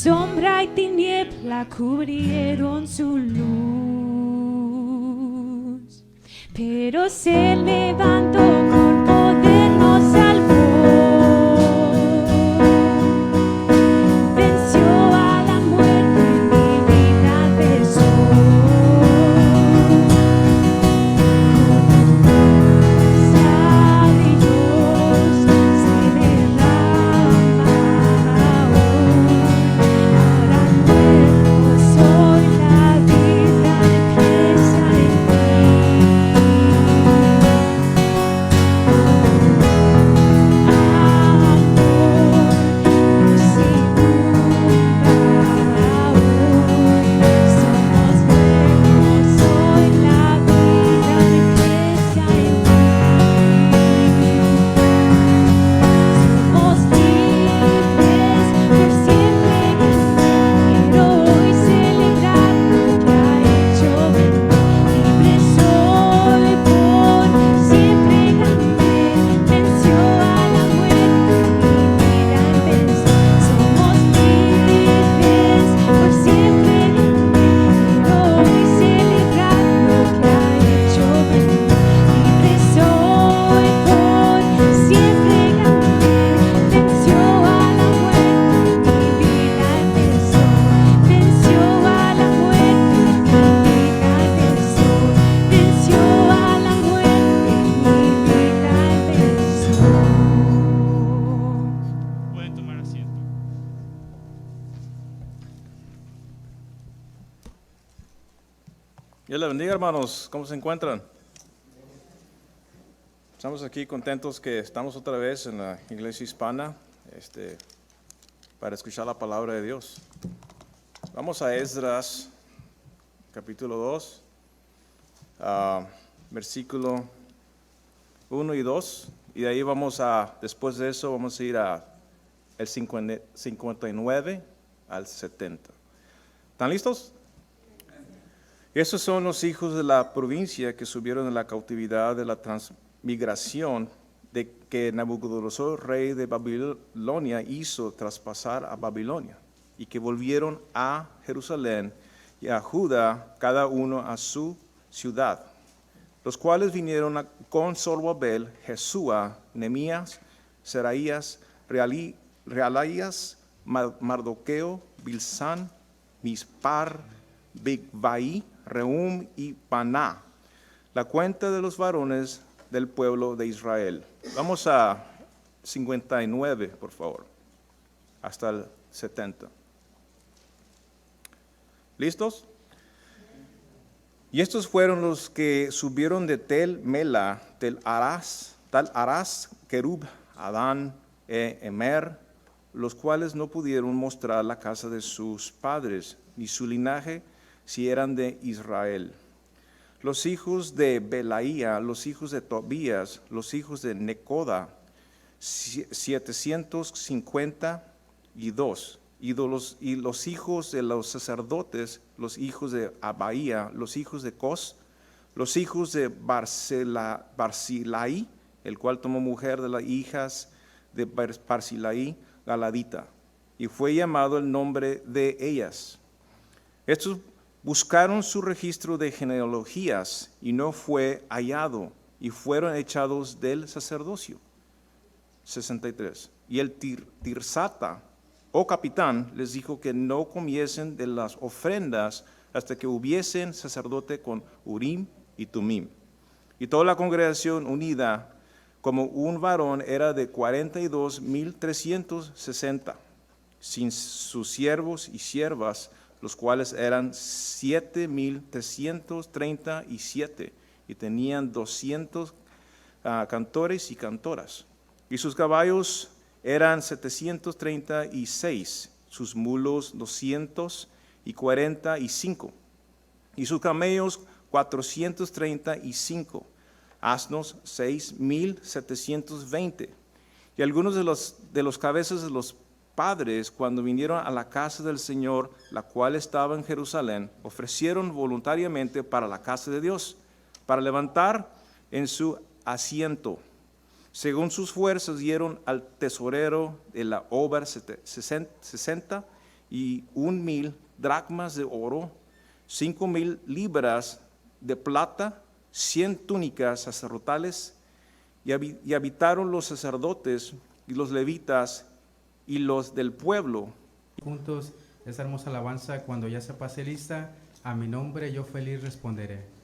sombra y tiniebla cubrieron su luz, pero se levantó con poder, nos salvó. Venció a la muerte, mi vida empezó. Dios les bendiga, hermanos. ¿Cómo se encuentran? Estamos aquí contentos que estamos otra vez en la iglesia hispana para escuchar la palabra de Dios. Vamos a Esdras, capítulo 2, versículo 1 y 2. Y de ahí después de eso, vamos a ir a el 59 al 70. ¿Están listos? Esos son los hijos de la provincia que subieron de la cautividad de la transmigración de que Nabucodonosor, rey de Babilonia, hizo traspasar a Babilonia, y que volvieron a Jerusalén y a Judá, cada uno a su ciudad, los cuales vinieron con Zorobabel, Jesúa, Nehemías, Seraías, Realaías, Mardoqueo, Bilsán, Mispar, Bigvai, Rehum y Baná, la cuenta de los varones del pueblo de Israel. Vamos a 59, por favor, hasta el 70. ¿Listos? Y estos fueron los que subieron de Tel Mela, Tal Aras, Kerub, Adán e Emer, los cuales no pudieron mostrar la casa de sus padres, ni su linaje, si eran de Israel. Los hijos de Belaía, los hijos de Tobías, los hijos de Necoda, 752. Y los hijos de los sacerdotes, los hijos de Abaía, los hijos de Cos, los hijos de Barzilai, el cual tomó mujer de las hijas de Barzilai, Galadita, y fue llamado el nombre de ellas. Estos buscaron su registro de genealogías y no fue hallado, y fueron echados del sacerdocio. 63. Y el Tirsata, capitán, les dijo que no comiesen de las ofrendas hasta que hubiesen sacerdote con Urim y Tumim. Y toda la congregación unida como un varón era de 42,360, sin sus siervos y siervas, los cuales eran 7,337, y tenían 200 cantores y cantoras. Y sus caballos eran 736, sus mulos 245, y sus camellos 435, asnos 6,720. Y algunos de los cabezas de los padres, cuando vinieron a la casa del Señor, la cual estaba en Jerusalén, ofrecieron voluntariamente para la casa de Dios, para levantar en su asiento. Según sus fuerzas dieron al tesorero de la obra 60, y 1,000 dracmas de oro, 5,000 libras de plata, 100 túnicas sacerdotales, y habitaron los sacerdotes y los levitas y los del pueblo. Juntos esta hermosa alabanza, cuando ya se pase lista, a mi nombre yo feliz responderé.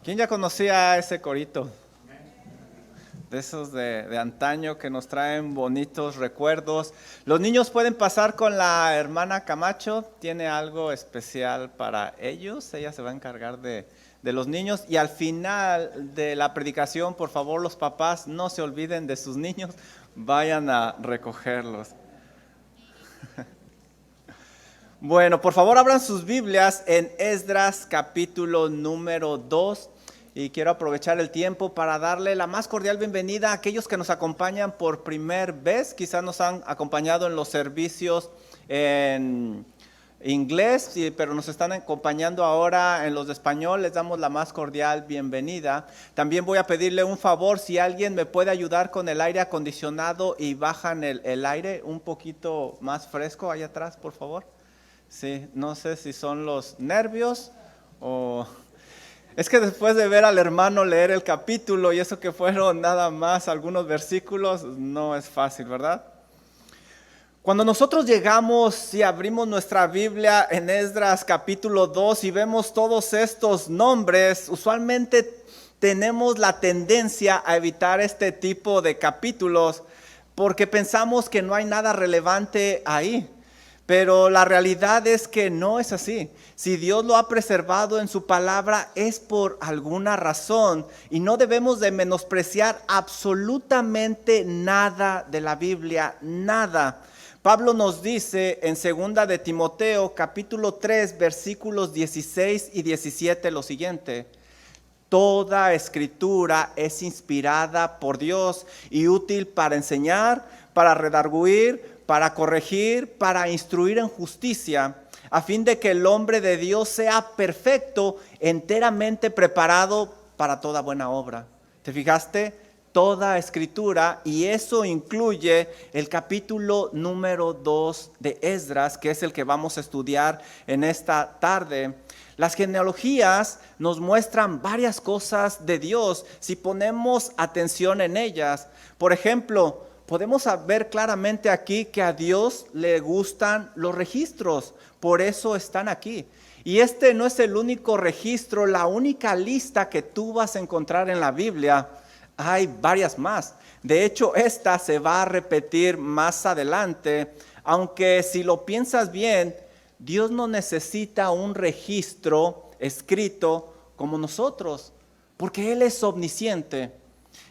¿Quién ya conocía ese corito? De esos de antaño que nos traen bonitos recuerdos. Los niños pueden pasar con la hermana Camacho, tiene algo especial para ellos. Ella se va a encargar de los niños. Y al final de la predicación, por favor, los papás no se olviden de sus niños, vayan a recogerlos. Bueno, por favor abran sus Biblias en Esdras capítulo número 2. Y quiero aprovechar el tiempo para darle la más cordial bienvenida a aquellos que nos acompañan por primera vez. Quizás nos han acompañado en los servicios en inglés, pero nos están acompañando ahora en los de español. Les damos la más cordial bienvenida. También voy a pedirle un favor, si alguien me puede ayudar con el aire acondicionado y bajan el aire un poquito más fresco allá atrás, por favor. Sí, no sé si son los nervios o... Es que después de ver al hermano leer el capítulo y eso que fueron nada más algunos versículos, no es fácil, ¿verdad? Cuando nosotros llegamos y abrimos nuestra Biblia en Esdras capítulo 2 y vemos todos estos nombres, usualmente tenemos la tendencia a evitar este tipo de capítulos porque pensamos que no hay nada relevante ahí. Pero la realidad es que no es así. Si Dios lo ha preservado en su palabra es por alguna razón y no debemos de menospreciar absolutamente nada de la Biblia, nada. Pablo nos dice en 2 de Timoteo capítulo 3 versículos 16 y 17 lo siguiente: toda escritura es inspirada por Dios y útil para enseñar, para redarguir, para corregir, para instruir en justicia, a fin de que el hombre de Dios sea perfecto, enteramente preparado para toda buena obra. ¿Te fijaste? Toda escritura, y eso incluye el capítulo número 2 de Esdras, que es el que vamos a estudiar en esta tarde. Las genealogías nos muestran varias cosas de Dios si ponemos atención en ellas. Por ejemplo, podemos ver claramente aquí que a Dios le gustan los registros, por eso están aquí. Y este no es el único registro, la única lista que tú vas a encontrar en la Biblia. Hay varias más. De hecho, esta se va a repetir más adelante, aunque si lo piensas bien, Dios no necesita un registro escrito como nosotros, porque Él es omnisciente.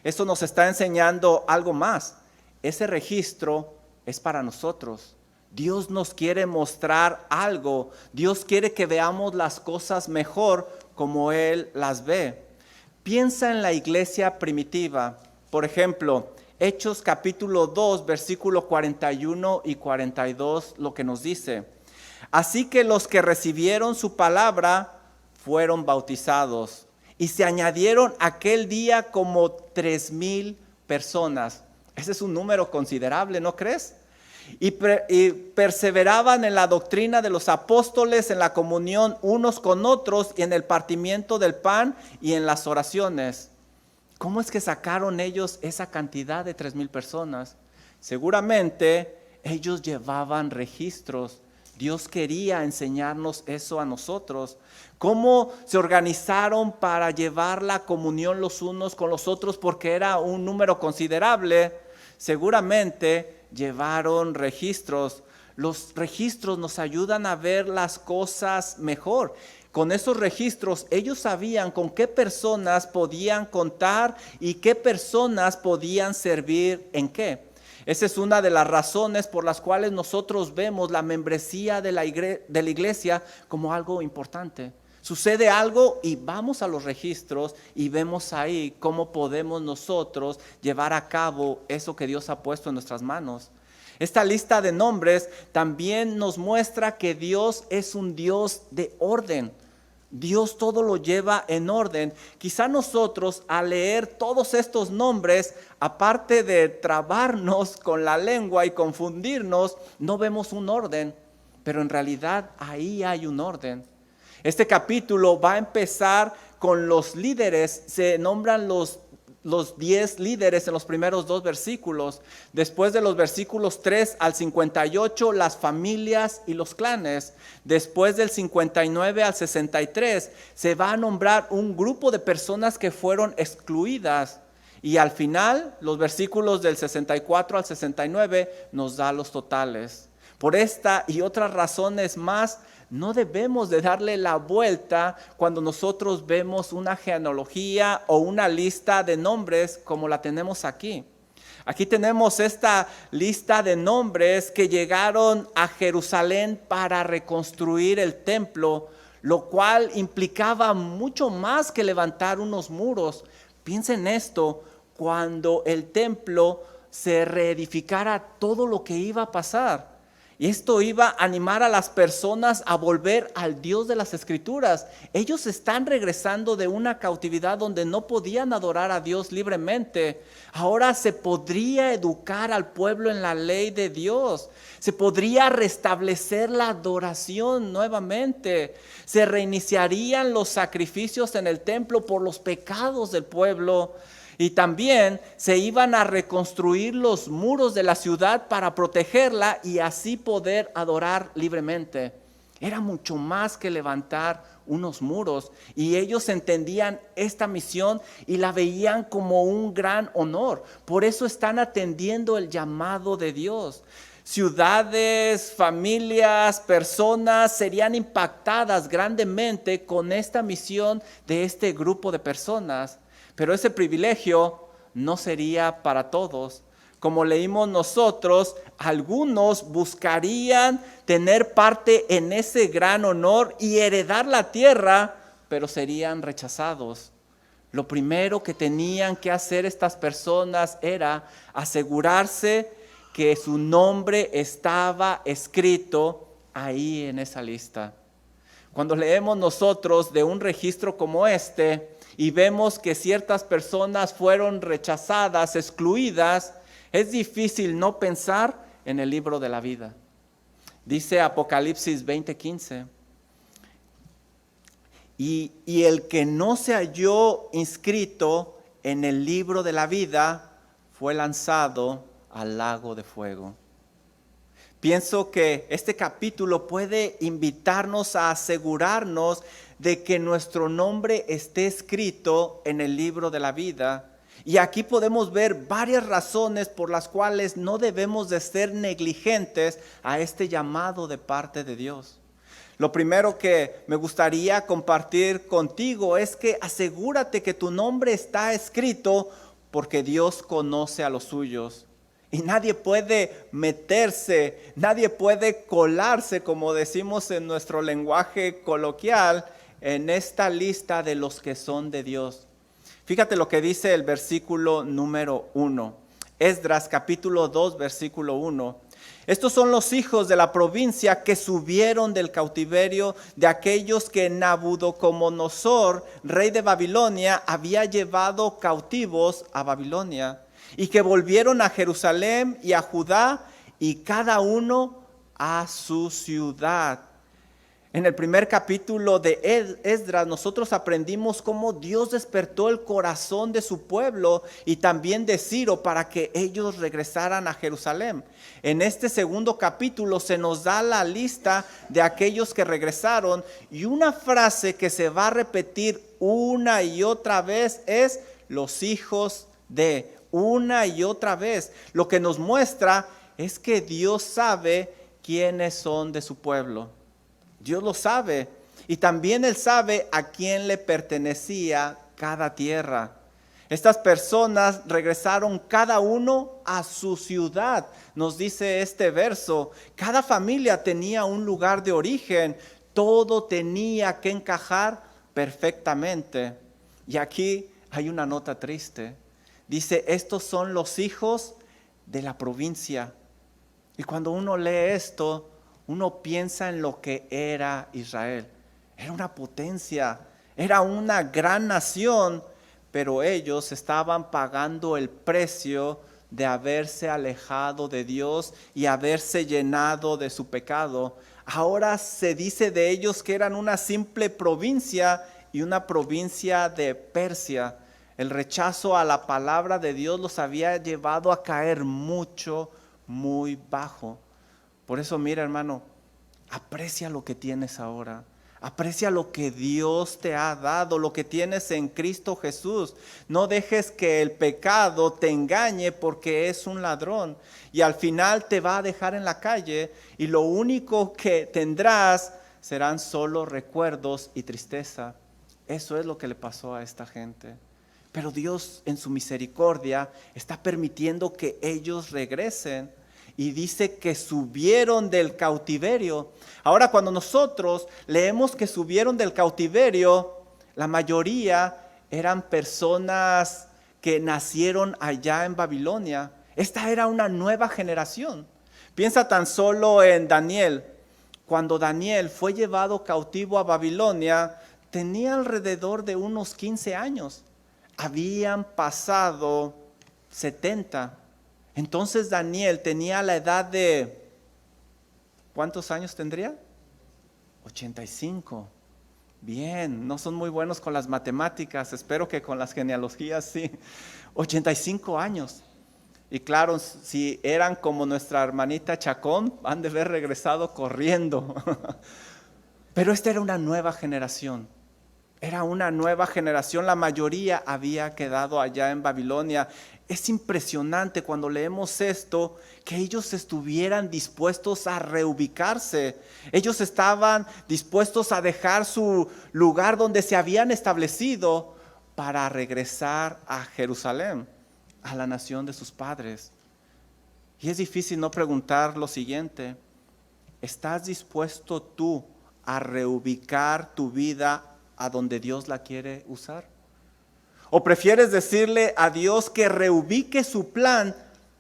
Eso nos está enseñando algo más. Ese registro es para nosotros. Dios nos quiere mostrar algo. Dios quiere que veamos las cosas mejor como Él las ve. Piensa en la iglesia primitiva. Por ejemplo, Hechos capítulo 2, versículo 41 y 42, lo que nos dice: así que los que recibieron su palabra fueron bautizados, y se añadieron aquel día como 3,000 personas. Ese es un número considerable, ¿no crees? Y perseveraban en la doctrina de los apóstoles, en la comunión unos con otros, y en el partimiento del pan y en las oraciones. ¿Cómo es que sacaron ellos esa cantidad de 3,000 personas? Seguramente ellos llevaban registros. Dios quería enseñarnos eso a nosotros. ¿Cómo se organizaron para llevar la comunión los unos con los otros? Porque era un número considerable. Seguramente llevaron registros. Los registros nos ayudan a ver las cosas mejor. Con esos registros ellos sabían con qué personas podían contar y qué personas podían servir en qué. Esa es una de las razones por las cuales nosotros vemos la membresía de la iglesia como algo importante. Sucede algo y vamos a los registros y vemos ahí cómo podemos nosotros llevar a cabo eso que Dios ha puesto en nuestras manos. Esta lista de nombres también nos muestra que Dios es un Dios de orden. Dios todo lo lleva en orden. Quizá nosotros al leer todos estos nombres, aparte de trabarnos con la lengua y confundirnos, no vemos un orden, pero en realidad ahí hay un orden. Este capítulo va a empezar con los líderes. Se nombran los 10 líderes en los primeros 2 versículos. Después de los versículos 3 al 58, las familias y los clanes. Después del 59 al 63, se va a nombrar un grupo de personas que fueron excluidas. Y al final, los versículos del 64 al 69 nos da los totales. Por esta y otras razones más, no debemos de darle la vuelta cuando nosotros vemos una genealogía o una lista de nombres como la tenemos aquí. Aquí tenemos esta lista de nombres que llegaron a Jerusalén para reconstruir el templo, lo cual implicaba mucho más que levantar unos muros. Piensen en esto, cuando el templo se reedificara, todo lo que iba a pasar. Y esto iba a animar a las personas a volver al Dios de las Escrituras. Ellos están regresando de una cautividad donde no podían adorar a Dios libremente. Ahora se podría educar al pueblo en la ley de Dios. Se podría restablecer la adoración nuevamente. Se reiniciarían los sacrificios en el templo por los pecados del pueblo. Y también se iban a reconstruir los muros de la ciudad para protegerla y así poder adorar libremente. Era mucho más que levantar unos muros, y ellos entendían esta misión y la veían como un gran honor. Por eso están atendiendo el llamado de Dios. Ciudades, familias, personas serían impactadas grandemente con esta misión de este grupo de personas. Pero ese privilegio no sería para todos. como leímos nosotros, algunos buscarían tener parte en ese gran honor y heredar la tierra, pero serían rechazados. Lo primero que tenían que hacer estas personas era asegurarse que su nombre estaba escrito ahí en esa lista. Cuando leemos nosotros de un registro como este y vemos que ciertas personas fueron rechazadas, excluidas, es difícil no pensar en el libro de la vida. Dice Apocalipsis 20:15. Y el que no se halló inscrito en el libro de la vida fue lanzado al lago de fuego. Pienso que este capítulo puede invitarnos a asegurarnos de que nuestro nombre esté escrito en el libro de la vida. Y aquí podemos ver varias razones por las cuales no debemos de ser negligentes a este llamado de parte de Dios. Lo primero que me gustaría compartir contigo es que asegúrate que tu nombre está escrito porque Dios conoce a los suyos. Y nadie puede meterse, nadie puede colarse, como decimos en nuestro lenguaje coloquial, en esta lista de los que son de Dios. Fíjate lo que dice el versículo número 1. Esdras capítulo 2, versículo 1. Estos son los hijos de la provincia que subieron del cautiverio de aquellos que Nabucodonosor, rey de Babilonia, había llevado cautivos a Babilonia, y que volvieron a Jerusalén y a Judá, y cada uno a su ciudad. En el primer capítulo de Esdras nosotros aprendimos cómo Dios despertó el corazón de su pueblo y también de Ciro para que ellos regresaran a Jerusalén. En este segundo capítulo se nos da la lista de aquellos que regresaron, y una frase que se va a repetir una y otra vez es los hijos de, una y otra vez. Lo que nos muestra es que Dios sabe quiénes son de su pueblo. Dios lo sabe, y también Él sabe a quién le pertenecía cada tierra. Estas personas regresaron cada uno a su ciudad. Nos dice este verso, cada familia tenía un lugar de origen, todo tenía que encajar perfectamente. Y aquí hay una nota triste. Dice, estos son los hijos de la provincia. Y cuando uno lee esto, uno piensa en lo que era Israel. Era una potencia, era una gran nación, pero ellos estaban pagando el precio de haberse alejado de Dios y haberse llenado de su pecado. Ahora se dice de ellos que eran una simple provincia y una provincia de Persia. El rechazo a la palabra de Dios los había llevado a caer muy bajo. Por eso, mira, hermano, aprecia lo que tienes ahora. Aprecia lo que Dios te ha dado, lo que tienes en Cristo Jesús. No dejes que el pecado te engañe, porque es un ladrón y al final te va a dejar en la calle, y lo único que tendrás serán solo recuerdos y tristeza. Eso es lo que le pasó a esta gente. Pero Dios en su misericordia está permitiendo que ellos regresen. Y dice que subieron del cautiverio. Ahora, cuando nosotros leemos que subieron del cautiverio, la mayoría eran personas que nacieron allá en Babilonia. Esta era una nueva generación. Piensa tan solo en Daniel. Cuando Daniel fue llevado cautivo a Babilonia, tenía alrededor de unos 15 años. Habían pasado 70. Entonces Daniel tenía la edad de, ¿cuántos años tendría? 85. Bien, no son muy buenos con las matemáticas, espero que con las genealogías sí. 85 años. Y claro, si eran como nuestra hermanita Chacón, han de haber regresado corriendo. Pero esta era una nueva generación. Era una nueva generación, la mayoría había quedado allá en Babilonia. Es impresionante cuando leemos esto, que ellos estuvieran dispuestos a reubicarse. Ellos estaban dispuestos a dejar su lugar donde se habían establecido para regresar a Jerusalén, a la nación de sus padres. Y es difícil no preguntar lo siguiente: ¿estás dispuesto tú a reubicar tu vida a donde Dios la quiere usar? ¿O prefieres decirle a Dios que reubique su plan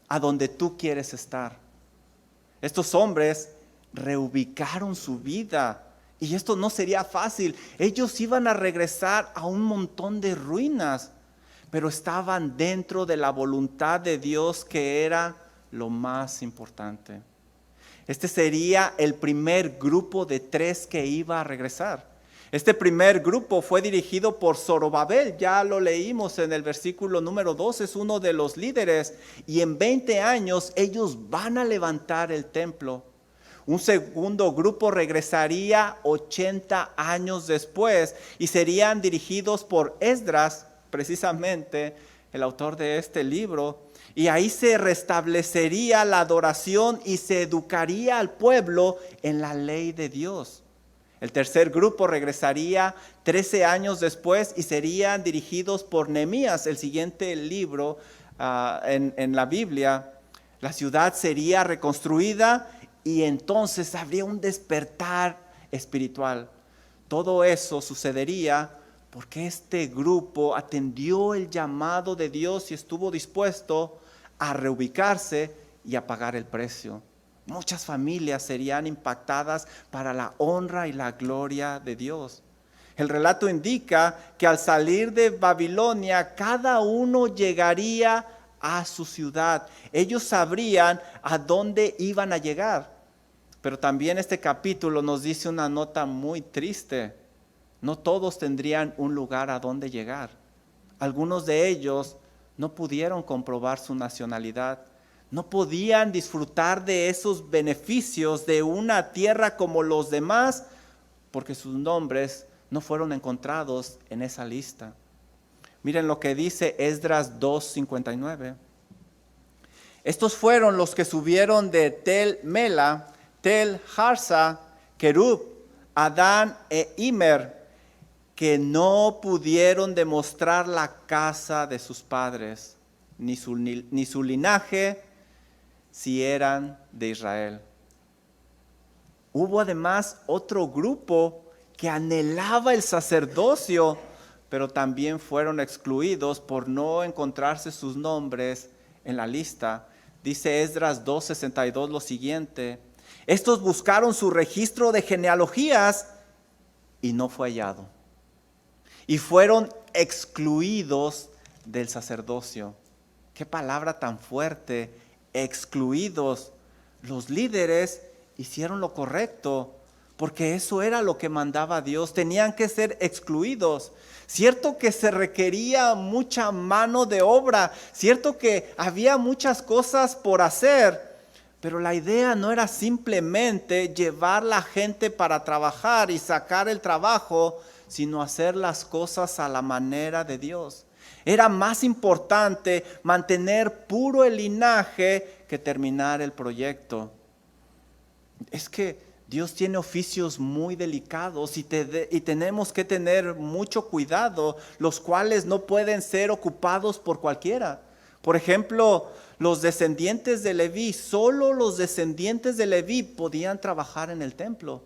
a donde tú quieres estar? Estos hombres reubicaron su vida, y esto no sería fácil. Ellos iban a regresar a un montón de ruinas, pero estaban dentro de la voluntad de Dios, que era lo más importante. Este sería el primer grupo de 3 que iba a regresar. Este primer grupo fue dirigido por Zorobabel, ya lo leímos en el versículo número 2, es uno de los líderes, y en 20 años ellos van a levantar el templo. Un segundo grupo regresaría 80 años después y serían dirigidos por Esdras, precisamente el autor de este libro, y ahí se restablecería la adoración y se educaría al pueblo en la ley de Dios. El tercer grupo regresaría 13 años después y serían dirigidos por Nehemías, el siguiente libro en la Biblia. La ciudad sería reconstruida y entonces habría un despertar espiritual. Todo eso sucedería porque este grupo atendió el llamado de Dios y estuvo dispuesto a reubicarse y a pagar el precio. Muchas familias serían impactadas para la honra y la gloria de Dios. El relato indica que al salir de Babilonia, cada uno llegaría a su ciudad. Ellos sabrían a dónde iban a llegar. Pero también este capítulo nos dice una nota muy triste. No todos tendrían un lugar a donde llegar. Algunos de ellos no pudieron comprobar su nacionalidad. No podían disfrutar de esos beneficios de una tierra como los demás, porque sus nombres no fueron encontrados en esa lista. Miren lo que dice Esdras 2:59. Estos fueron los que subieron de Tel Mela, Tel Harsa, Kerub, Adán e Immer, que no pudieron demostrar la casa de sus padres, ni su linaje, si eran de Israel. Hubo además otro grupo que anhelaba el sacerdocio, pero también fueron excluidos por no encontrarse sus nombres en la lista. Dice Esdras 2:62 lo siguiente: estos buscaron su registro de genealogías y no fue hallado, y fueron excluidos del sacerdocio. Qué palabra tan fuerte, excluidos. Los líderes hicieron lo correcto, porque eso era lo que mandaba Dios. Tenían que ser excluidos. Cierto que se requería mucha mano de obra, cierto que había muchas cosas por hacer, pero la idea no era simplemente llevar la gente para trabajar y sacar el trabajo, sino hacer las cosas a la manera de Dios. Era más importante mantener puro el linaje que terminar el proyecto. Es que Dios tiene oficios muy delicados y tenemos que tener mucho cuidado, los cuales no pueden ser ocupados por cualquiera. Por ejemplo, los descendientes de Leví, solo los descendientes de Leví podían trabajar en el templo.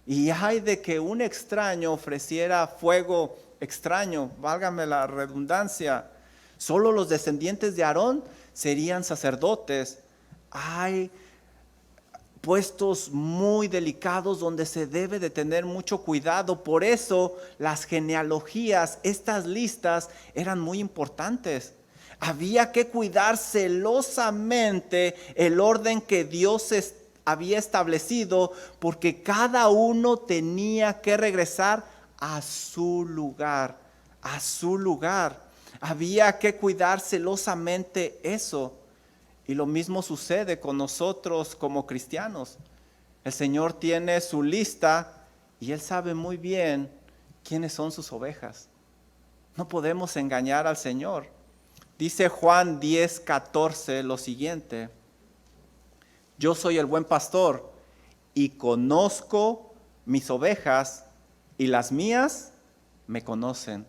Y hay de que un extraño ofreciera fuego extraño, válgame la redundancia. Solo los descendientes de Aarón serían sacerdotes. Hay puestos muy delicados donde se debe de tener mucho cuidado. Por eso las genealogías, estas listas eran muy importantes. Había que cuidar celosamente el orden que Dios había establecido, porque cada uno tenía que regresar a su lugar, a su lugar. Había que cuidar celosamente eso. Y lo mismo sucede con nosotros como cristianos. El Señor tiene su lista y Él sabe muy bien quiénes son sus ovejas. No podemos engañar al Señor. Dice Juan 10:14 lo siguiente: yo soy el buen pastor y conozco mis ovejas y las mías me conocen.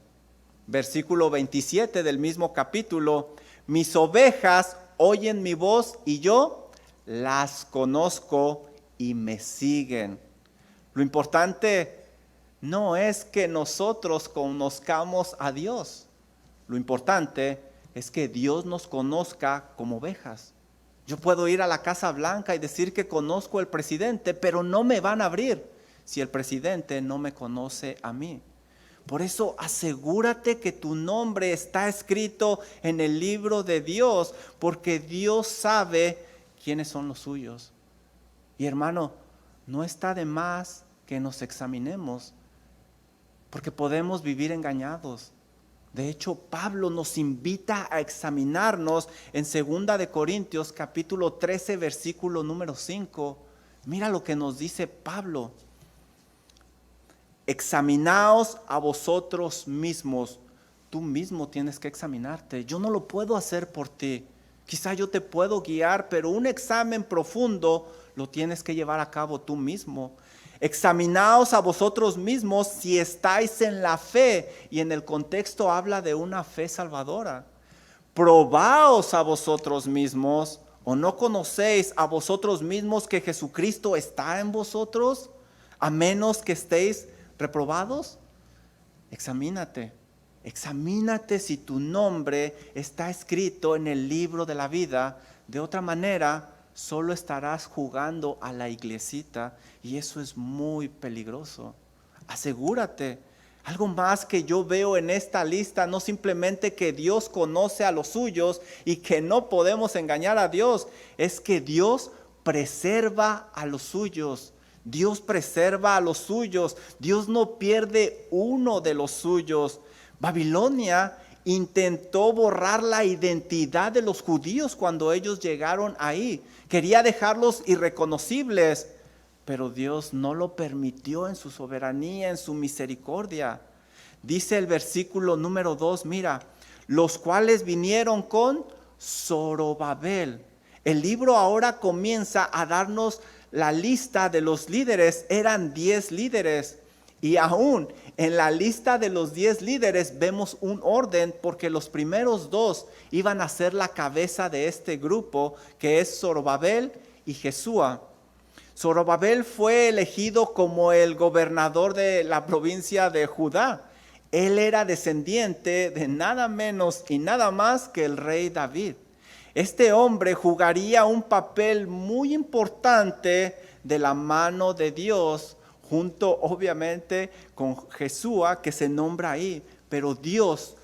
Versículo 27 del mismo capítulo: mis ovejas oyen mi voz y yo las conozco y me siguen. Lo importante no es que nosotros conozcamos a Dios. Lo importante es que Dios nos conozca como ovejas. Yo puedo ir a la Casa Blanca y decir que conozco al presidente, pero no me van a abrir si el presidente no me conoce a mí. Por eso asegúrate que tu nombre está escrito en el libro de Dios, porque Dios sabe quiénes son los suyos. Y hermano, no está de más que nos examinemos, porque podemos vivir engañados. De hecho, Pablo nos invita a examinarnos en 2 de Corintios capítulo 13, versículo número 5. Mira lo que nos dice Pablo. Examinaos a vosotros mismos. Tú mismo tienes que examinarte. Yo no lo puedo hacer por ti. Quizá yo te puedo guiar, pero un examen profundo lo tienes que llevar a cabo tú mismo. Examinaos a vosotros mismos si estáis en la fe. Y en el contexto habla de una fe salvadora. Probaos a vosotros mismos. ¿O no conocéis a vosotros mismos que Jesucristo está en vosotros? A menos que estéis reprobados. Examínate si tu nombre está escrito en el libro de la vida. De otra manera, solo estarás jugando a la iglesita y eso es muy peligroso. Asegúrate. Algo más que yo veo en esta lista, no simplemente que Dios conoce a los suyos y que no podemos engañar a Dios, es que Dios preserva a los suyos. Dios preserva a los suyos. Dios no pierde uno de los suyos. Babilonia intentó borrar la identidad de los judíos cuando ellos llegaron ahí. Quería dejarlos irreconocibles, pero Dios no lo permitió en su soberanía, en su misericordia. Dice el versículo número 2, mira, los cuales vinieron con Zorobabel. El libro ahora comienza a darnos la lista de los líderes. Eran 10 líderes. Y aún en la lista de los 10 líderes vemos un orden, porque los primeros 2 iban a ser la cabeza de este grupo, que es Zorobabel y Jesúa. Zorobabel fue elegido como el gobernador de la provincia de Judá. Él era descendiente de nada menos y nada más que el rey David. Este hombre jugaría un papel muy importante de la mano de Dios, junto obviamente con Jesúa, que se nombra ahí. Pero Dios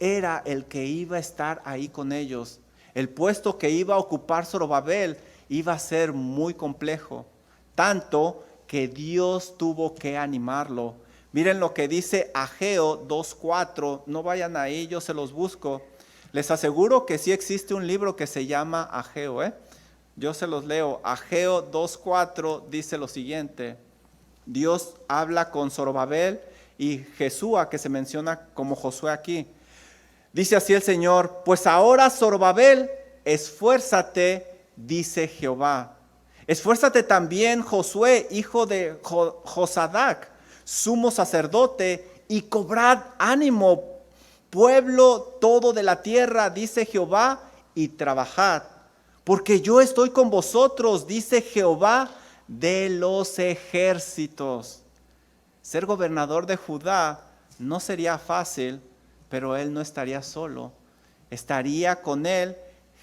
era el que iba a estar ahí con ellos. El puesto que iba a ocupar Zorobabel iba a ser muy complejo, tanto que Dios tuvo que animarlo. Miren lo que dice Ageo 2:4, no vayan ahí, yo se los busco. Les aseguro que sí existe un libro que se llama Ageo, Yo se los leo. Ageo 2:4 dice lo siguiente. Dios habla con Zorobabel y Jesúa, que se menciona como Josué aquí. Dice así el Señor: pues ahora, Zorobabel, esfuérzate, dice Jehová. Esfuérzate también, Josué, hijo de Josadac, sumo sacerdote, y cobrad ánimo, pueblo todo de la tierra, dice Jehová, y trabajad, porque yo estoy con vosotros, dice Jehová de los ejércitos. Ser gobernador de Judá no sería fácil, pero él no estaría solo. Estaría con él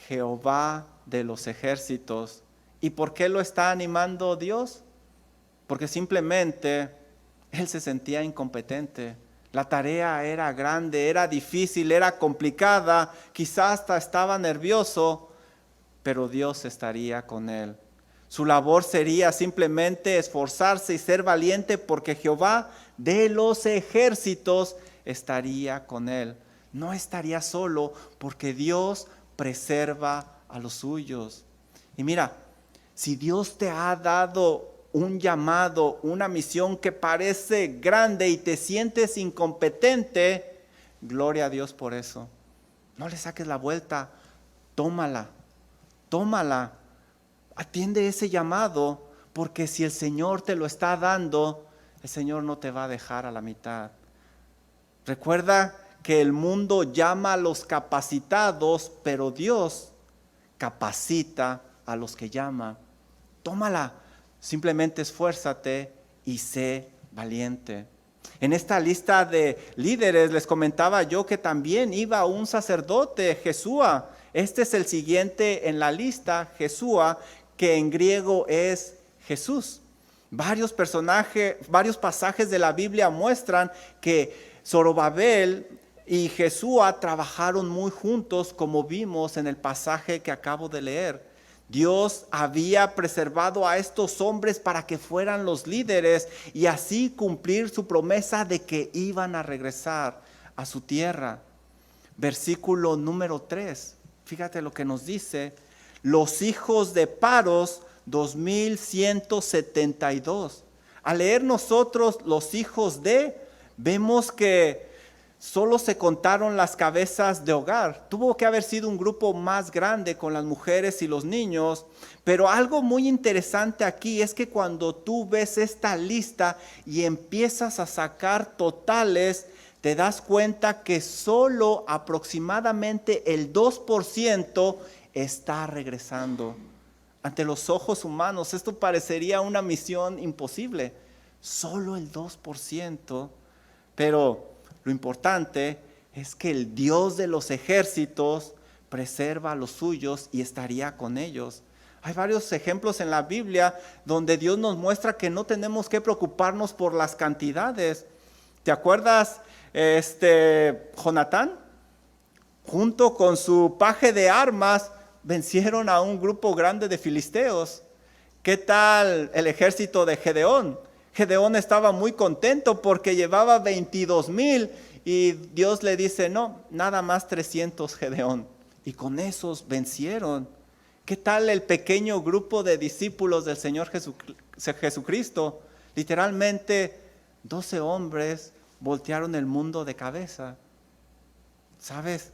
Jehová de los ejércitos. ¿Y por qué lo está animando Dios? Porque simplemente él se sentía incompetente. La tarea era grande, era difícil, era complicada, quizás hasta estaba nervioso, pero Dios estaría con él. Su labor sería simplemente esforzarse y ser valiente, porque Jehová de los ejércitos estaría con él. No estaría solo, porque Dios preserva a los suyos. Y mira, si Dios te ha dado un llamado, una misión que parece grande y te sientes incompetente, gloria a Dios por eso. No le saques la vuelta, tómala. Atiende ese llamado, porque si el Señor te lo está dando, el Señor no te va a dejar a la mitad. Recuerda que el mundo llama a los capacitados, pero Dios capacita a los que llama. Tómala, simplemente esfuérzate y sé valiente. En esta lista de líderes les comentaba yo que también iba un sacerdote, Jesúa. Este es el siguiente en la lista, Jesúa, que en griego es Jesús. Varios pasajes de la Biblia muestran que Zorobabel y Jesúa trabajaron muy juntos, como vimos en el pasaje que acabo de leer. Dios había preservado a estos hombres para que fueran los líderes y así cumplir su promesa de que iban a regresar a su tierra. Versículo número 3, fíjate lo que nos dice: los hijos de Paros, 2172. Al leer nosotros los hijos de, vemos que solo se contaron las cabezas de hogar. Tuvo que haber sido un grupo más grande con las mujeres y los niños. Pero algo muy interesante aquí es que cuando tú ves esta lista y empiezas a sacar totales, te das cuenta que solo aproximadamente el 2% está regresando. Ante los ojos humanos, esto parecería una misión imposible. Solo el 2%. Pero lo importante es que el Dios de los ejércitos preserva a los suyos y estaría con ellos. Hay varios ejemplos en la Biblia donde Dios nos muestra que no tenemos que preocuparnos por las cantidades. ¿Te acuerdas Jonatán? Junto con su paje de armas vencieron a un grupo grande de filisteos. ¿Qué tal el ejército de Gedeón? Gedeón estaba muy contento porque llevaba 22,000 y Dios le dice, no, nada más 300 Gedeón. Y con esos vencieron. ¿Qué tal el pequeño grupo de discípulos del Señor Jesucristo? Literalmente 12 hombres voltearon el mundo de cabeza. ¿Sabes?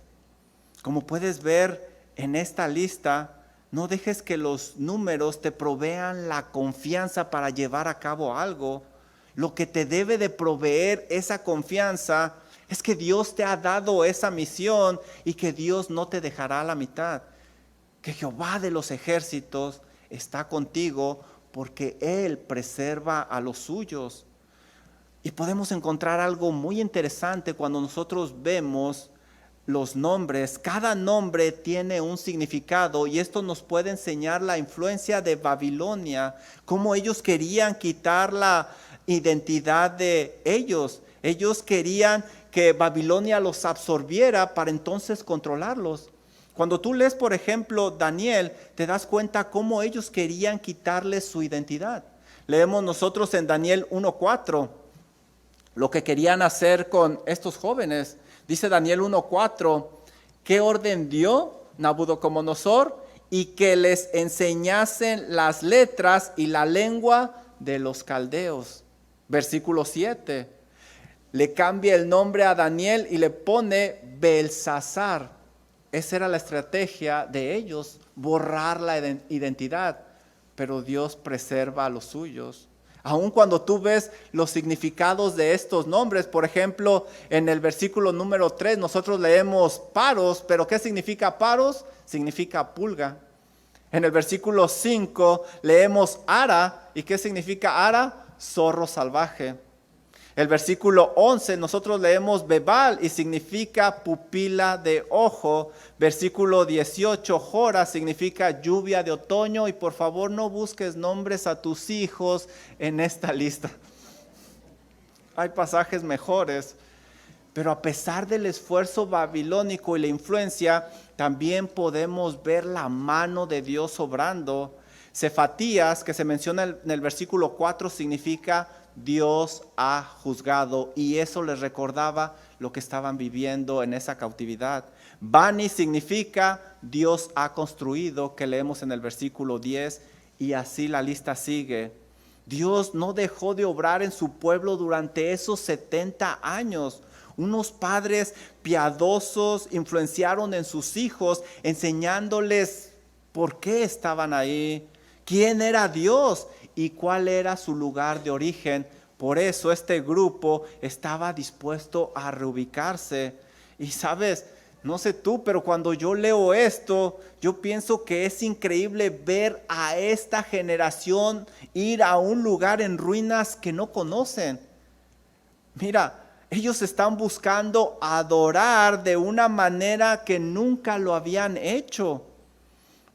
Como puedes ver en esta lista, no dejes que los números te provean la confianza para llevar a cabo algo. Lo que te debe de proveer esa confianza es que Dios te ha dado esa misión y que Dios no te dejará a la mitad. Que Jehová de los ejércitos está contigo porque Él preserva a los suyos. Y podemos encontrar algo muy interesante cuando nosotros vemos los nombres. Cada nombre tiene un significado y esto nos puede enseñar la influencia de Babilonia, cómo ellos querían quitar la identidad de ellos. Ellos querían que Babilonia los absorbiera para entonces controlarlos. Cuando tú lees, por ejemplo, Daniel, te das cuenta cómo ellos querían quitarles su identidad. Leemos nosotros en Daniel 1:4 lo que querían hacer con estos jóvenes. Dice Daniel 1:4, ¿qué orden dio Nabucodonosor? Y que les enseñasen las letras y la lengua de los caldeos. Versículo 7, le cambia el nombre a Daniel y le pone Belsasar. Esa era la estrategia de ellos, borrar la identidad, pero Dios preserva a los suyos. Aun cuando tú ves los significados de estos nombres, por ejemplo, en el versículo número 3 nosotros leemos Paros, pero ¿qué significa Paros? Significa pulga. En el versículo 5 leemos Ara, ¿y qué significa Ara? Zorro salvaje. El versículo 11 nosotros leemos Bebal y significa pupila de ojo. Versículo 18, Jora significa lluvia de otoño. Y por favor no busques nombres a tus hijos en esta lista. Hay pasajes mejores. Pero a pesar del esfuerzo babilónico y la influencia, también podemos ver la mano de Dios obrando. Cefatías, que se menciona en el versículo 4, significa Dios ha juzgado, y eso les recordaba lo que estaban viviendo en esa cautividad. Bani significa Dios ha construido, que leemos en el versículo 10, y así la lista sigue. Dios no dejó de obrar en su pueblo durante esos 70 años. Unos padres piadosos influenciaron en sus hijos, enseñándoles por qué estaban ahí, quién era Dios y cuál era su lugar de origen. Por eso este grupo estaba dispuesto a reubicarse. Y sabes, No sé tú, pero cuando yo leo esto, yo pienso que es increíble ver a esta generación ir a un lugar en ruinas que no conocen. Mira, ellos están buscando adorar de una manera que nunca lo habían hecho.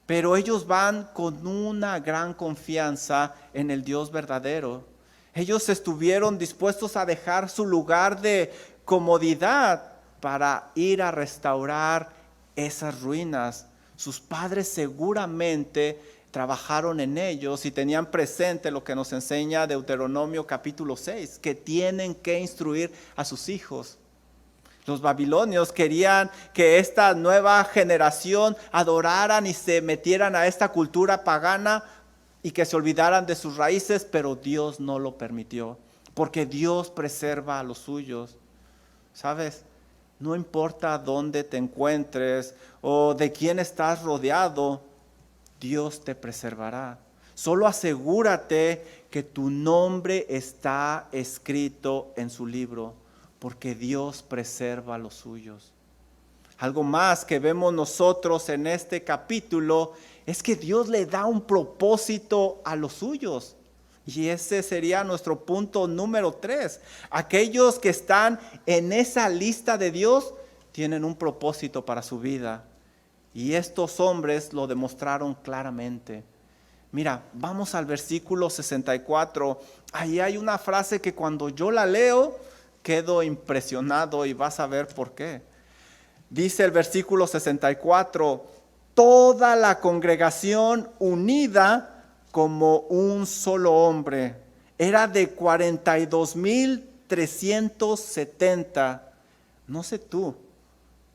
Pero ellos van con una gran confianza en el Dios verdadero. Ellos estuvieron dispuestos a dejar su lugar de comodidad para ir a restaurar esas ruinas. Sus padres seguramente trabajaron en ellos y tenían presente lo que nos enseña Deuteronomio capítulo 6, que tienen que instruir a sus hijos. Los babilonios querían que esta nueva generación adoraran y se metieran a esta cultura pagana y que se olvidaran de sus raíces, pero Dios no lo permitió, porque Dios preserva a los suyos. ¿Sabes? No importa dónde te encuentres o de quién estás rodeado, Dios te preservará. Solo asegúrate que tu nombre está escrito en su libro, porque Dios preserva a los suyos. Algo más que vemos nosotros en este capítulo es que Dios le da un propósito a los suyos. Y ese sería nuestro punto número 3. Aquellos que están en esa lista de Dios tienen un propósito para su vida. Y estos hombres lo demostraron claramente. Mira, vamos al versículo 64. Ahí hay una frase que cuando yo la leo, quedo impresionado y vas a ver por qué. Dice el versículo 64, toda la congregación unida como un solo hombre. Era de 42,370. No sé tú,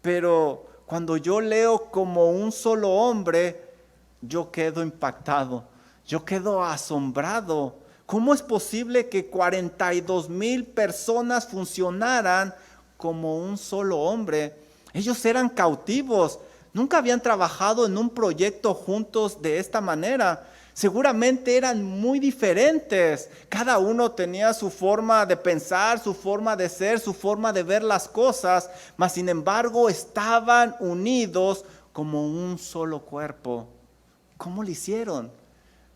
pero cuando yo leo como un solo hombre, yo quedo impactado, yo quedo asombrado. ¿Cómo es posible que 42,000 personas funcionaran como un solo hombre? Ellos eran cautivos, nunca habían trabajado en un proyecto juntos de esta manera. Seguramente eran muy diferentes. Cada uno tenía su forma de pensar, su forma de ser, su forma de ver las cosas, mas sin embargo estaban unidos como un solo cuerpo. ¿Cómo lo hicieron?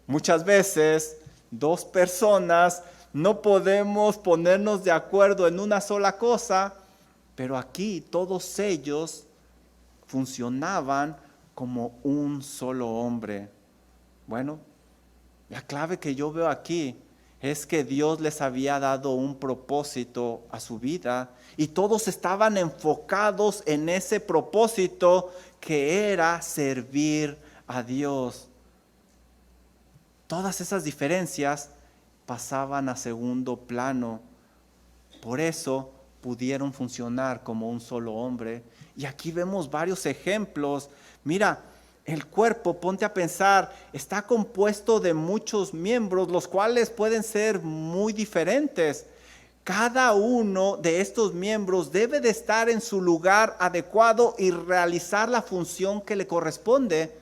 Muchas veces 2 personas no podemos ponernos de acuerdo en una sola cosa, pero aquí todos ellos funcionaban como un solo hombre. Bueno, la clave que yo veo aquí es que Dios les había dado un propósito a su vida y todos estaban enfocados en ese propósito que era servir a Dios. Todas esas diferencias pasaban a segundo plano. Por eso pudieron funcionar como un solo hombre. Y aquí vemos varios ejemplos. Mira, el cuerpo, ponte a pensar, está compuesto de muchos miembros, los cuales pueden ser muy diferentes. Cada uno de estos miembros debe de estar en su lugar adecuado y realizar la función que le corresponde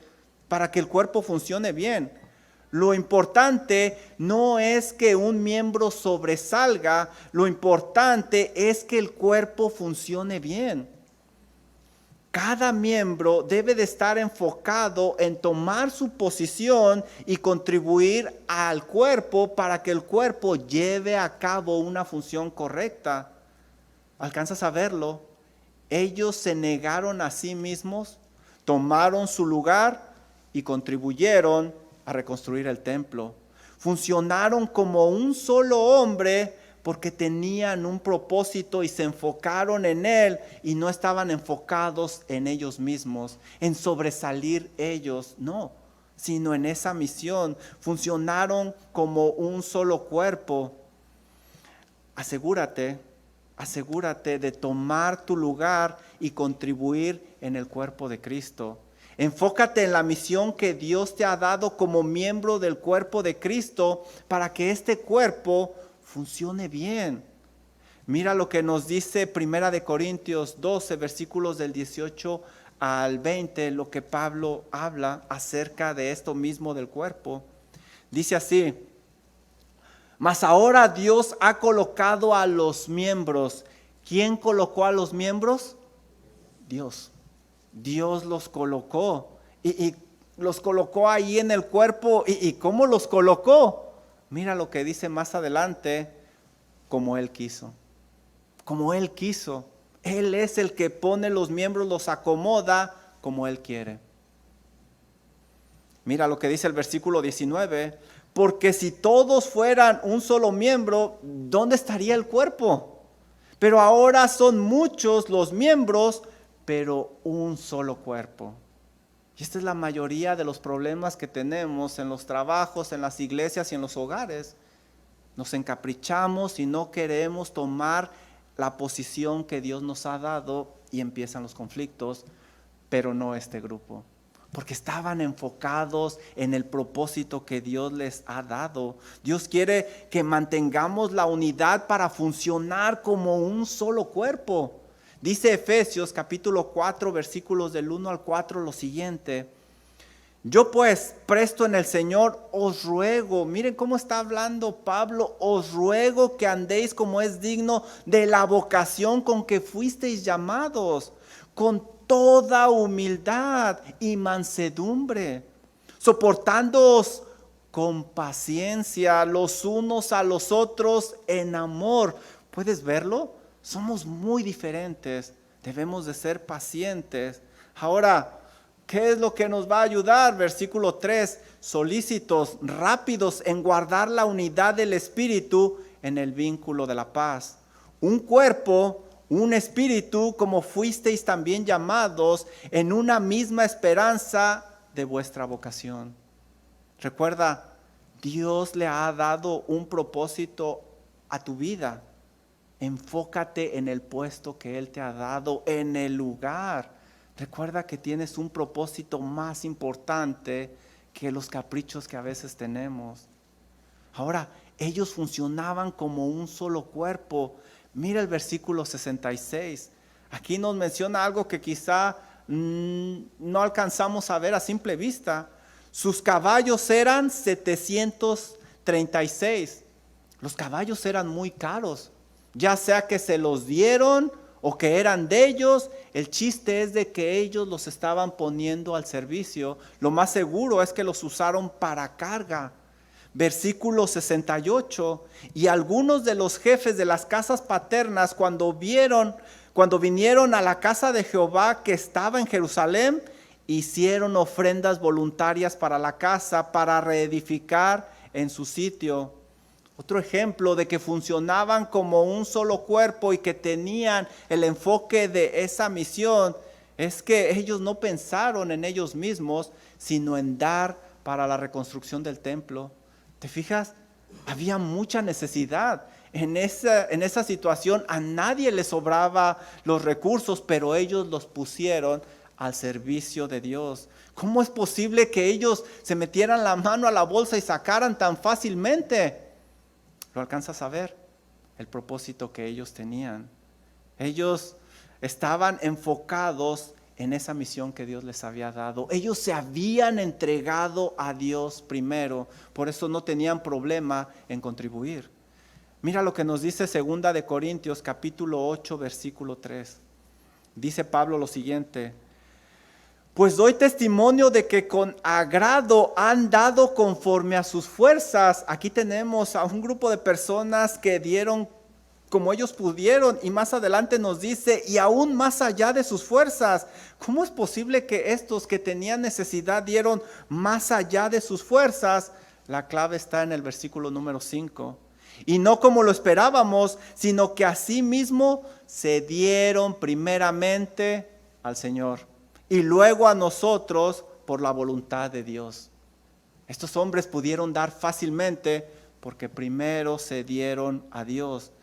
para que el cuerpo funcione bien. Lo importante no es que un miembro sobresalga, lo importante es que el cuerpo funcione bien. Cada miembro debe de estar enfocado en tomar su posición y contribuir al cuerpo para que el cuerpo lleve a cabo una función correcta. ¿Alcanzas a verlo? Ellos se negaron a sí mismos, tomaron su lugar y contribuyeron a reconstruir el templo. Funcionaron como un solo hombre porque tenían un propósito y se enfocaron en él y no estaban enfocados en ellos mismos, en sobresalir ellos, no, sino en esa misión. Funcionaron como un solo cuerpo. Asegúrate de tomar tu lugar y contribuir en el cuerpo de Cristo. Enfócate en la misión que Dios te ha dado como miembro del cuerpo de Cristo para que este cuerpo funcione bien. Mira lo que nos dice 1 Corintios 12, versículos del 18 al 20, lo que Pablo habla acerca de esto mismo del cuerpo. Dice así: mas ahora Dios ha colocado a los miembros. ¿Quién colocó a los miembros? Dios. Dios los colocó y los colocó ahí en el cuerpo. ¿Y cómo los colocó? Mira lo que dice más adelante, como Él quiso. Como Él quiso. Él es el que pone los miembros, los acomoda como Él quiere. Mira lo que dice el versículo 19. Porque si todos fueran un solo miembro, ¿dónde estaría el cuerpo? Pero ahora son muchos los miembros, pero un solo cuerpo. Y esta es la mayoría de los problemas que tenemos en los trabajos, en las iglesias y en los hogares. Nos encaprichamos y no queremos tomar la posición que Dios nos ha dado y empiezan los conflictos, pero no este grupo. Porque estaban enfocados en el propósito que Dios les ha dado. Dios quiere que mantengamos la unidad para funcionar como un solo cuerpo. Dice Efesios capítulo 4 versículos del 1 al 4 lo siguiente. Yo pues, presto en el Señor, os ruego, miren cómo está hablando Pablo, os ruego que andéis como es digno de la vocación con que fuisteis llamados, con toda humildad y mansedumbre, soportándoos con paciencia los unos a los otros en amor. ¿Puedes verlo? Somos muy diferentes, debemos de ser pacientes. Ahora, ¿qué es lo que nos va a ayudar? Versículo 3, solícitos, rápidos en guardar la unidad del Espíritu en el vínculo de la paz. Un cuerpo, un espíritu, como fuisteis también llamados en una misma esperanza de vuestra vocación. Recuerda, Dios le ha dado un propósito a tu vida. Enfócate en el puesto que Él te ha dado, en el lugar. Recuerda que tienes un propósito más importante que los caprichos que a veces tenemos. Ahora, ellos funcionaban como un solo cuerpo. Mira el versículo 66. Aquí nos menciona algo que quizá no alcanzamos a ver a simple vista. Sus caballos eran 736. Los caballos eran muy caros. Ya sea que se los dieron o que eran de ellos, el chiste es de que ellos los estaban poniendo al servicio. Lo más seguro es que los usaron para carga. Versículo 68, y algunos de los jefes de las casas paternas cuando vinieron a la casa de Jehová que estaba en Jerusalén, hicieron ofrendas voluntarias para la casa, para reedificar en su sitio. Otro ejemplo de que funcionaban como un solo cuerpo y que tenían el enfoque de esa misión es que ellos no pensaron en ellos mismos, sino en dar para la reconstrucción del templo. ¿Te fijas? Había mucha necesidad. En esa situación a nadie le sobraba los recursos, pero ellos los pusieron al servicio de Dios. ¿Cómo es posible que ellos se metieran la mano a la bolsa y sacaran tan fácilmente? ¿Lo alcanzas a ver? El propósito que ellos tenían. Ellos estaban enfocados en esa misión que Dios les había dado. Ellos se habían entregado a Dios primero, por eso no tenían problema en contribuir. Mira lo que nos dice 2 de Corintios capítulo 8 versículo 3. Dice Pablo lo siguiente: pues doy testimonio de que con agrado han dado conforme a sus fuerzas. Aquí tenemos a un grupo de personas que dieron como ellos pudieron, y más adelante nos dice, y aún más allá de sus fuerzas. ¿Cómo es posible que estos que tenían necesidad dieron más allá de sus fuerzas? La clave está en el versículo número 5. Y no como lo esperábamos, sino que asimismo se dieron primeramente al Señor y luego a nosotros por la voluntad de Dios. Estos hombres pudieron dar fácilmente porque primero se dieron a Dios.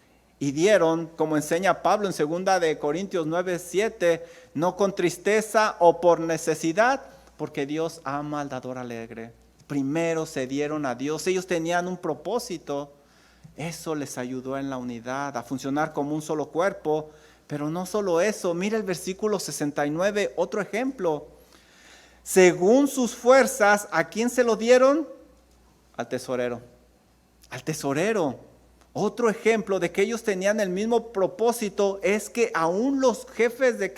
Y dieron, como enseña Pablo en 2 de Corintios 9:7, no con tristeza o por necesidad, porque Dios ama al dador alegre. Primero se dieron a Dios. Ellos tenían un propósito. Eso les ayudó en la unidad, a funcionar como un solo cuerpo. Pero no solo eso, mira el versículo 69, otro ejemplo. Según sus fuerzas, ¿a quién se lo dieron? Al tesorero. Al tesorero. Otro ejemplo de que ellos tenían el mismo propósito es que aún los jefes de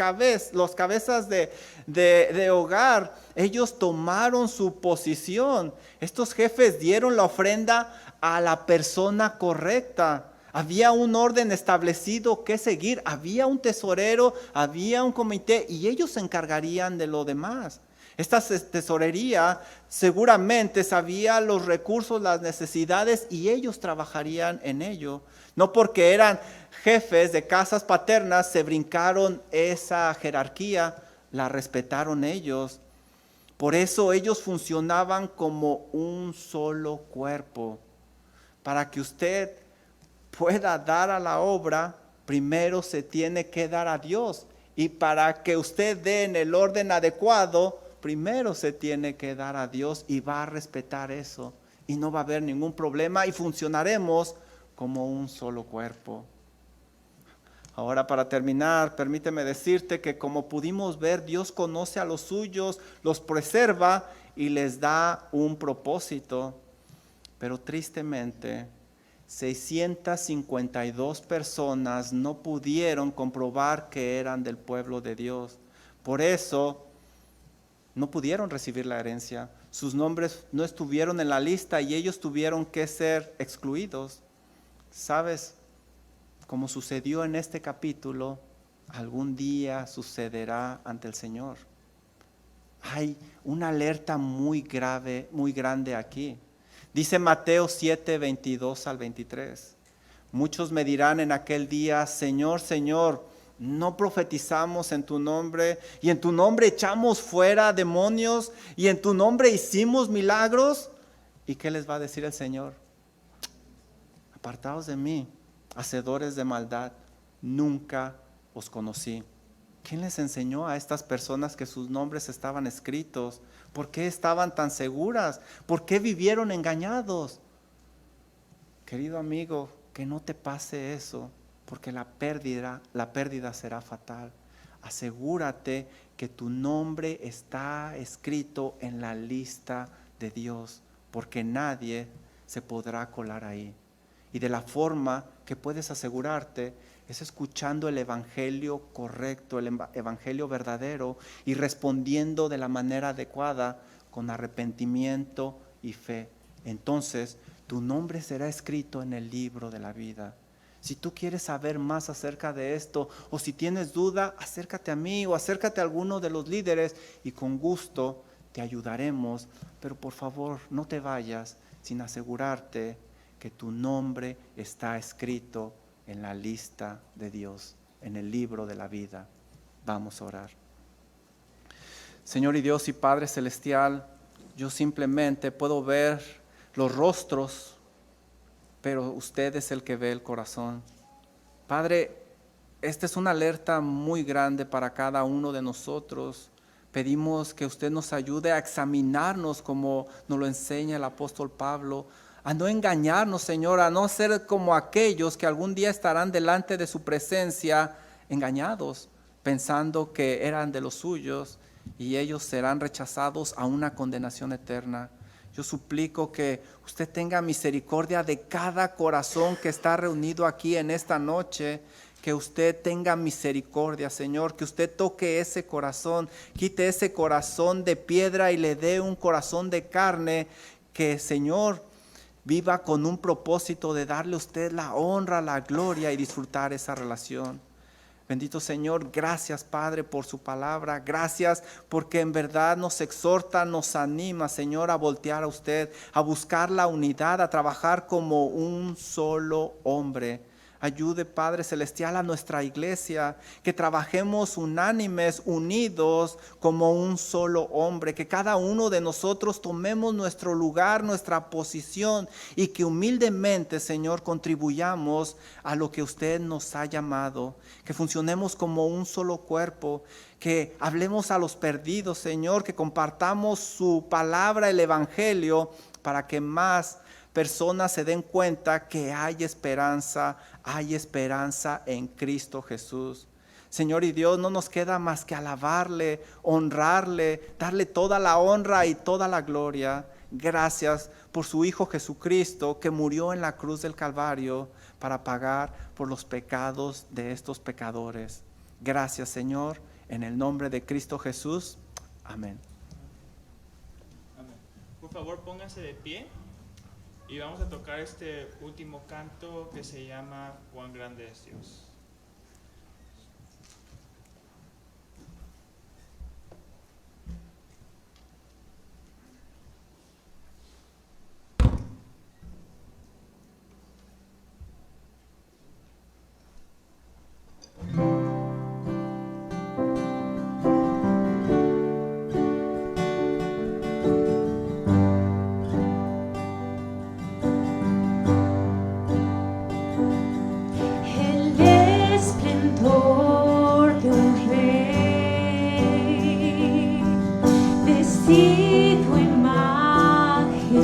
los cabezas de hogar, ellos tomaron su posición. Estos jefes dieron la ofrenda a la persona correcta. Había un orden establecido que seguir, había un tesorero, había un comité y ellos se encargarían de lo demás. Esta tesorería seguramente sabía los recursos, las necesidades y ellos trabajarían en ello. No porque eran jefes de casas paternas se brincaron esa jerarquía, la respetaron ellos. Por eso ellos funcionaban como un solo cuerpo. Para que usted pueda dar a la obra, primero se tiene que dar a Dios. Y para que usted dé en el orden adecuado, primero se tiene que dar a Dios y va a respetar eso. Y no va a haber ningún problema y funcionaremos como un solo cuerpo. Ahora, para terminar, permíteme decirte que como pudimos ver, Dios conoce a los suyos, los preserva y les da un propósito. Pero tristemente, 652 personas no pudieron comprobar que eran del pueblo de Dios. Por eso no pudieron recibir la herencia. Sus nombres no estuvieron en la lista y ellos tuvieron que ser excluidos. ¿Sabes? Como sucedió en este capítulo, algún día sucederá ante el Señor. Hay una alerta muy grave, muy grande aquí. Dice Mateo 7, 22 al 23. Muchos me dirán en aquel día: Señor, Señor, ¿no profetizamos en tu nombre? Y en tu nombre echamos fuera demonios, y en tu nombre hicimos milagros. ¿Y qué les va a decir el Señor? Apartaos de mí, hacedores de maldad, nunca os conocí. ¿Quién les enseñó a estas personas que sus nombres estaban escritos? ¿Por qué estaban tan seguras? ¿Por qué vivieron engañados? Querido amigo, que no te pase eso, porque la pérdida será fatal. Asegúrate que tu nombre está escrito en la lista de Dios, porque nadie se podrá colar ahí. Y de la forma que puedes asegurarte es escuchando el evangelio correcto, el evangelio verdadero, y respondiendo de la manera adecuada con arrepentimiento y fe. Entonces tu nombre será escrito en el libro de la vida. Si tú quieres saber más acerca de esto, o si tienes duda, acércate a mí o acércate a alguno de los líderes y con gusto te ayudaremos. Pero por favor, no te vayas sin asegurarte que tu nombre está escrito en la lista de Dios, en el libro de la vida. Vamos a orar. Señor y Dios y Padre Celestial, yo simplemente puedo ver los rostros, pero usted es el que ve el corazón. Padre, esta es una alerta muy grande para cada uno de nosotros. Pedimos que usted nos ayude a examinarnos como nos lo enseña el apóstol Pablo, a no engañarnos, Señor, a no ser como aquellos que algún día estarán delante de su presencia engañados, pensando que eran de los suyos y ellos serán rechazados a una condenación eterna. Yo suplico que usted tenga misericordia de cada corazón que está reunido aquí en esta noche, que usted tenga misericordia, Señor, que usted toque ese corazón, quite ese corazón de piedra y le dé un corazón de carne, que, Señor, viva con un propósito de darle a usted la honra, la gloria y disfrutar esa relación. Bendito Señor, gracias Padre por su palabra, gracias porque en verdad nos exhorta, nos anima, Señor, a voltear a usted, a buscar la unidad, a trabajar como un solo hombre. Ayude, Padre Celestial, a nuestra iglesia, que trabajemos unánimes, unidos como un solo hombre, que cada uno de nosotros tomemos nuestro lugar, nuestra posición, y que humildemente, Señor, contribuyamos a lo que usted nos ha llamado, que funcionemos como un solo cuerpo, que hablemos a los perdidos, Señor, que compartamos su palabra, el evangelio, para que más personas se den cuenta que hay esperanza en Cristo Jesús. Señor y Dios, no nos queda más que alabarle, honrarle, darle toda la honra y toda la gloria. Gracias por su Hijo Jesucristo, que murió en la cruz del Calvario para pagar por los pecados de estos pecadores. Gracias, Señor, en el nombre de Cristo Jesús. Amén. Amén. Por favor, pónganse de pie y vamos a tocar este último canto que se llama Cuán grande es Dios. El esplendor de un rey, vestido en majestad,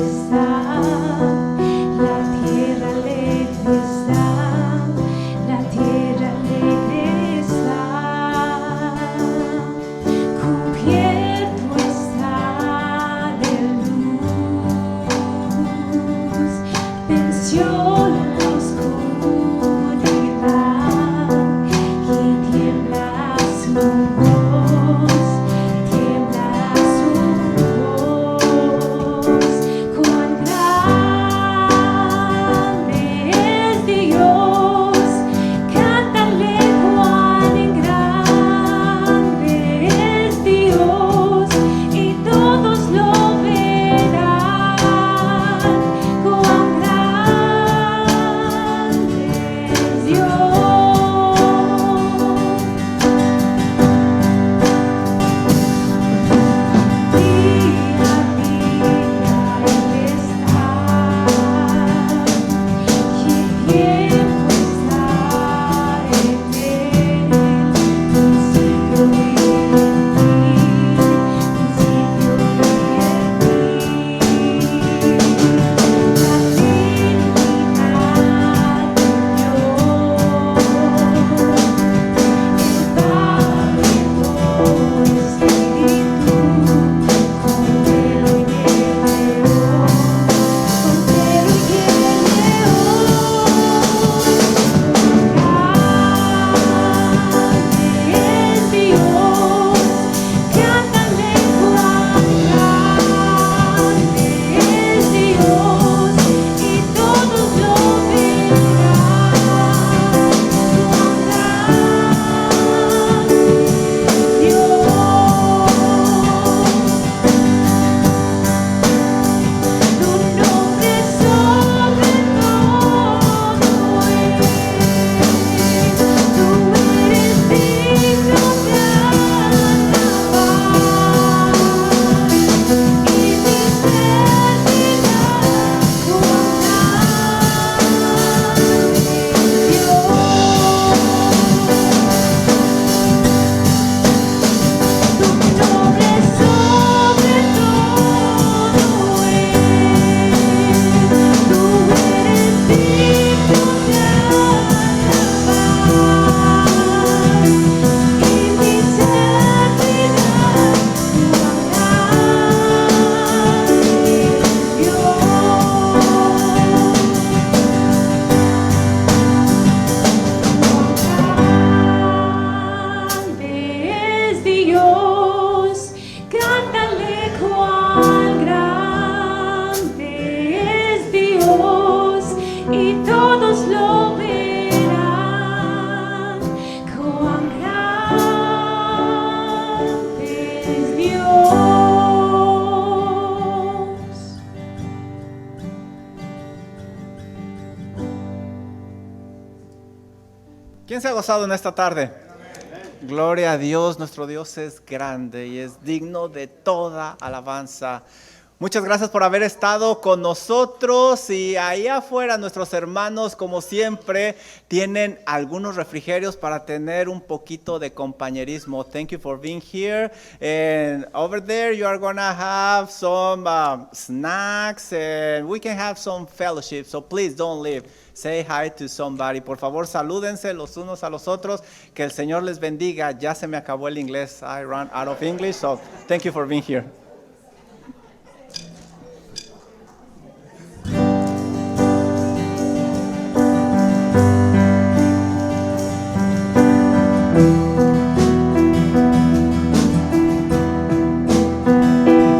la tierra alegre está, la tierra alegre está, cubierto está de luz, venció la oscuridad y tiembla su voz, tiembla su voz. Cuán grande es Dios, cántale cuán grande es Dios y todos lo verán. Cuán grande es Dios. Día a día Él está, y el tiempo está en Él, principio y fin, la dignidad de Dios, el Espíritu, Cordero y el León, Cordero y el León. Grande es Dios, cántale cuán grande es Dios y todos lo verán. Cuán grande es Dios. Tu nombre sobre todo es, tú eres digno de alabar y mi eternidad. Cuán grande es Dios. Tu nombre sobre todo es, tú eres digno de alabar y mi eternidad. Cuán grande es Dios. Grande es Dios, cántale cuán grande es Dios y todos lo verán. Cuán grande es Dios. ¿Quién se ha gozado en esta tarde? Gloria a Dios, nuestro Dios es grande y es digno de toda alabanza. Muchas gracias por haber estado con nosotros y ahí afuera nuestros hermanos, como siempre, tienen algunos refrigerios para tener un poquito de compañerismo. Thank you for being here. And over there you are gonna have some snacks and we can have some fellowship. So please don't leave. Say hi to somebody. Por favor, salúdense los unos a los otros. Que el Señor les bendiga. Ya se me acabó el inglés. I ran out of English, so thank you for being here.